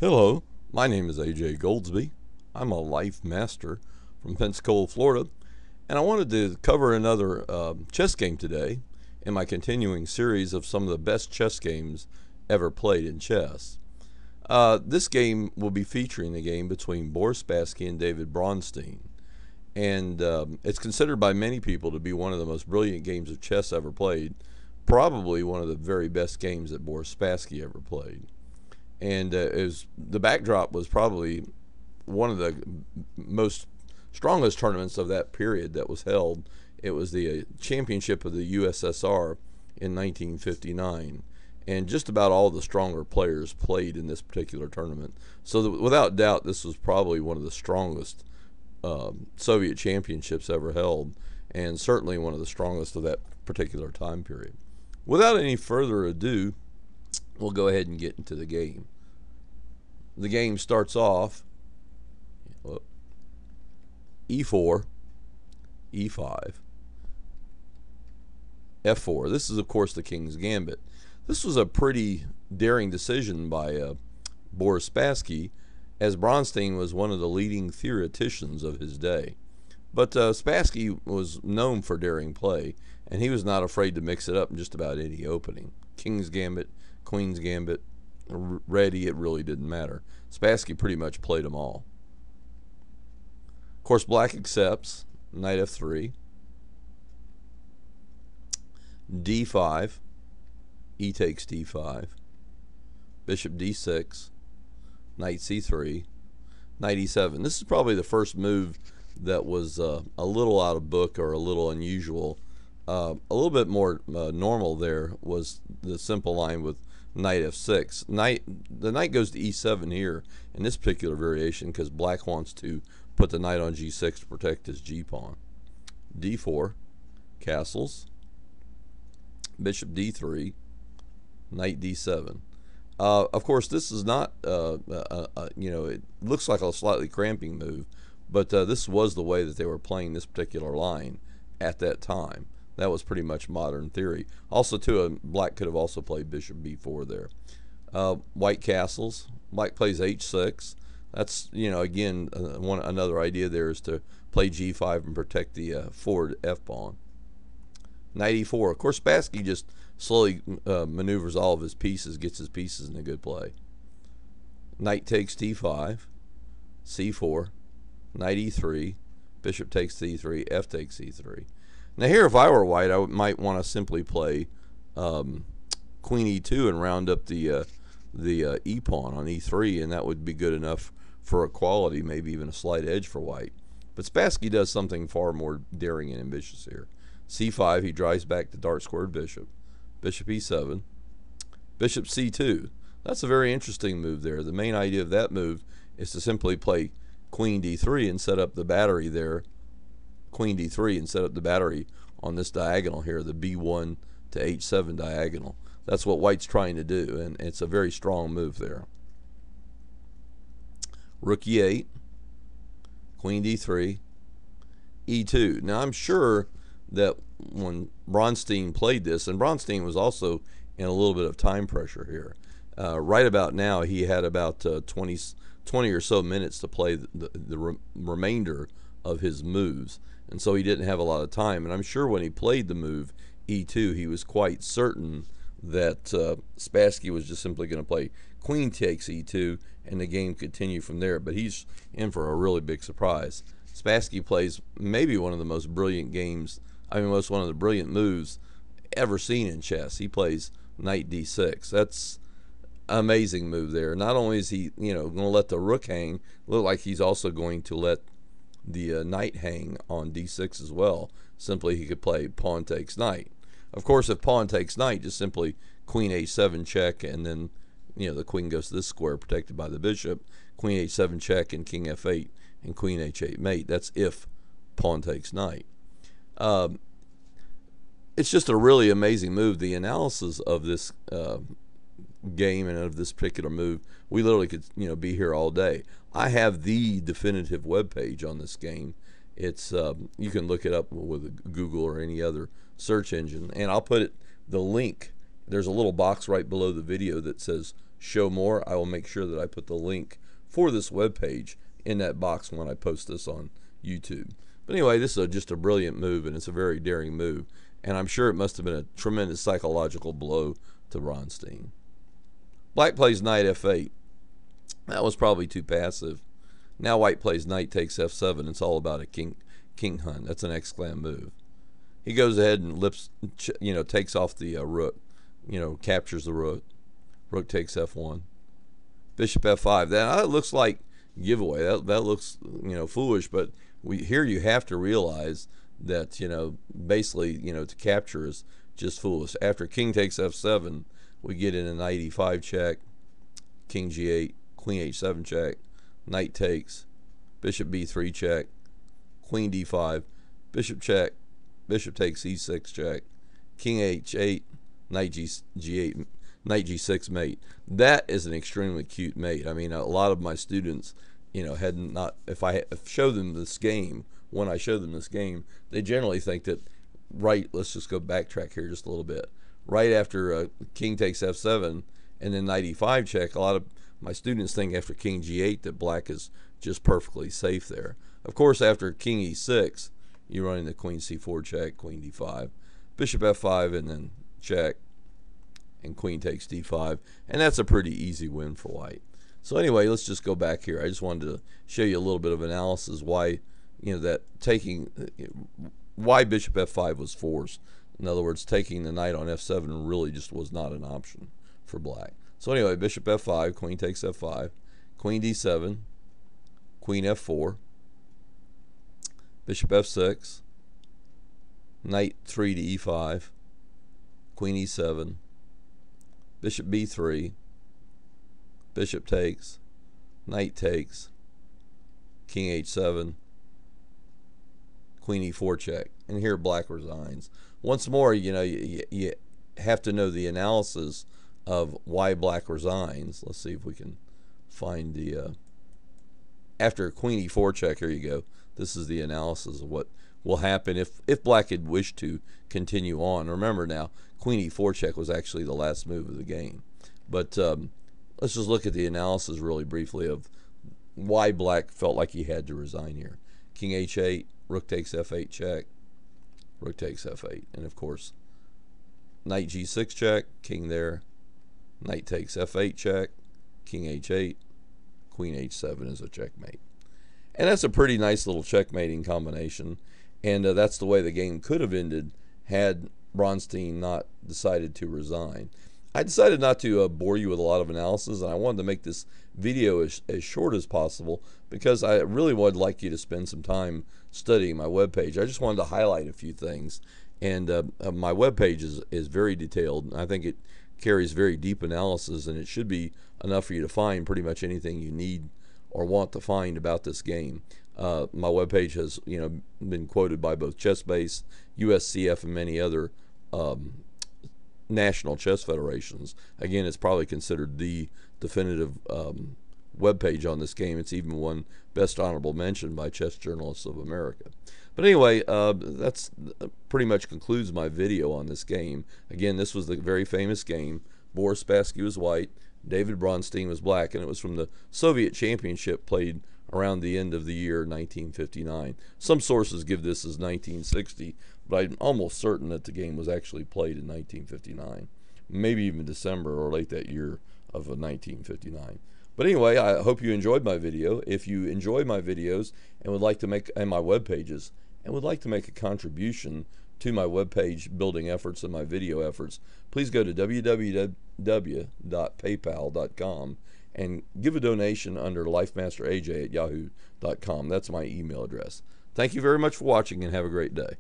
Hello, my name is AJ Goldsby. I'm a life master from Pensacola, Florida, and I wanted to cover another chess game today in my continuing series of some of the best chess games ever played in chess. This game will be featuring a game between Boris Spassky and David Bronstein, and it's considered by many people to be one of the most brilliant games of chess ever played, probably one of the very best games that Boris Spassky ever played. And the backdrop was probably one of the most strongest tournaments of that period that was held. It was the championship of the USSR in 1959, and just about all the stronger players played in this particular tournament. So without doubt, this was probably one of the strongest Soviet championships ever held, and certainly one of the strongest of that particular time period. Without any further ado, we'll go ahead and get into the game. The game starts off e4, e5, f4. This is, of course, the King's Gambit. This was a pretty daring decision by Boris Spassky, as Bronstein was one of the leading theoreticians of his day. But Spassky was known for daring play, and he was not afraid to mix it up in just about any opening. King's Gambit, Queen's Gambit, ready, it really didn't matter. Spassky pretty much played them all. Of course, black accepts, knight f3, d5, e takes d5, bishop d6, knight c3, knight e7. This is probably the first move that was a little out of book or a little unusual. A little bit more normal there was the simple line with knight f6. The knight goes to e7 here in this particular variation because black wants to put the knight on g6 to protect his g-pawn. d4, castles, bishop d3, knight d7. Of course, this is not, it looks like a slightly cramping move, but this was the way that they were playing this particular line at that time. That was pretty much modern theory. Also, too, black could have also played bishop b4 there. White castles. Black plays h6. That's, again, another idea there is to play g5 and protect the forward f-pawn. Knight e4. Of course, Spassky just slowly maneuvers all of his pieces, gets his pieces in a good play. Knight takes d5, c4, knight e3, bishop takes c3, f takes e3. Now here, if I were white, I might want to simply play queen e2 and round up the e-pawn on e3, and that would be good enough for equality, maybe even a slight edge for white. But Spassky does something far more daring and ambitious here. c5, he drives back the dark-squared bishop. Bishop e7, bishop c2. That's a very interesting move there. The main idea of that move is to simply play queen d3 and set up the battery there. Queen d3 and set up the battery on this diagonal here, the b1 to h7 diagonal. That's what white's trying to do, and it's a very strong move there. Rook e8, queen d3, e2. Now I'm sure that when Bronstein played this, and Bronstein was also in a little bit of time pressure here. Right about now, he had about 20 or so minutes to play the remainder of his moves, and so he didn't have a lot of time. And I'm sure when he played the move e2, he was quite certain that Spassky was just simply going to play queen takes e2 and the game continued from there. But he's in for a really big surprise. Spassky plays maybe one of the most brilliant games, one of the brilliant moves ever seen in chess. He plays knight d6. That's an amazing move there. Not only is he going to let the rook hang, look like he's also going to let the knight hang on d6 as well. Simply he could play pawn takes knight. Of course, if pawn takes knight, just simply queen h7 check, and then the queen goes to this square protected by the bishop. Queen h7 check and king f8 and queen h8 mate. That's if pawn takes knight. It's just a really amazing move. The analysis of this game and of this particular move, we literally could be here all day. I have the definitive web page on this game. It's you can look it up with Google or any other search engine, and I'll put the link. There's a little box right below the video that says show more, I will make sure that I put the link for this webpage in that box when I post this on YouTube. But anyway, this is just a brilliant move, and it's a very daring move. And I'm sure it must have been a tremendous psychological blow to Bronstein. Black plays knight f8. That was probably too passive. Now white plays knight takes f7. It's all about a king hunt. That's an exclam move. He goes ahead and takes off the rook. Captures the rook. Rook takes f1. Bishop f5. That looks like giveaway. That looks foolish, but here you have to realize that basically to capture is just foolish. After king takes f7, we get in a knight e5 check, king g8, queen h7 check, knight takes, bishop b3 check, queen d5, bishop check, bishop takes e6 check, king h8, knight g8, knight g6 mate. That is an extremely cute mate. I mean, a lot of my students, had not, if I show them this game, when I show them this game, they generally think that, let's just go backtrack here just a little bit. Right after king takes f7 and then knight e5 check, a lot of my students think after king g8 that black is just perfectly safe there. Of course, after king e6, you're running the queen c4 check, queen d5, bishop f5, and then check, and queen takes d5, and that's a pretty easy win for white. So anyway, let's just go back here. I just wanted to show you a little bit of analysis why why bishop f5 was forced. In other words, taking the knight on f7 really just was not an option for black. So anyway, bishop f5, queen takes f5, queen d7, queen f4, bishop f6, knight 3 to e5, queen e7, bishop b3, bishop takes, knight takes, king h7, queen e4 check, and here black resigns. Once more, you have to know the analysis of why black resigns. Let's see if we can find the after queen e4 check. Here you go. This is the analysis of what will happen if black had wished to continue on. Remember now, queen e4 check was actually the last move of the game. But let's just look at the analysis really briefly of why black felt like he had to resign here. King h8, rook takes f8 check, rook takes f8, and of course knight g6 check, king there, knight takes f8 check, king h8, queen h7 is a checkmate. And that's a pretty nice little checkmating combination, and that's the way the game could have ended had Bronstein not decided to resign. I decided not to bore you with a lot of analysis, and I wanted to make this video as short as possible because I really would like you to spend some time studying my webpage. I just wanted to highlight a few things, and my webpage is very detailed. I think it carries very deep analysis, and it should be enough for you to find pretty much anything you need or want to find about this game. My webpage has been quoted by both ChessBase, USCF, and many other national chess federations. Again, it's probably considered the definitive webpage on this game. It's even won Best Honorable Mention by Chess Journalists of America. But anyway, that's pretty much concludes my video on this game. Again, this was the very famous game. Boris Spassky was white, David Bronstein was black, and it was from the Soviet Championship played around the end of the year 1959. Some sources give this as 1960, but I'm almost certain that the game was actually played in 1959, maybe even December or late that year of 1959. But anyway, I hope you enjoyed my video. If you enjoy my videos and would like to make, and my web pages, and would like to make a contribution to my webpage building efforts and my video efforts, please go to www.paypal.com and give a donation under LifeMasterAJ at yahoo.com. That's my email address. Thank you very much for watching, and have a great day.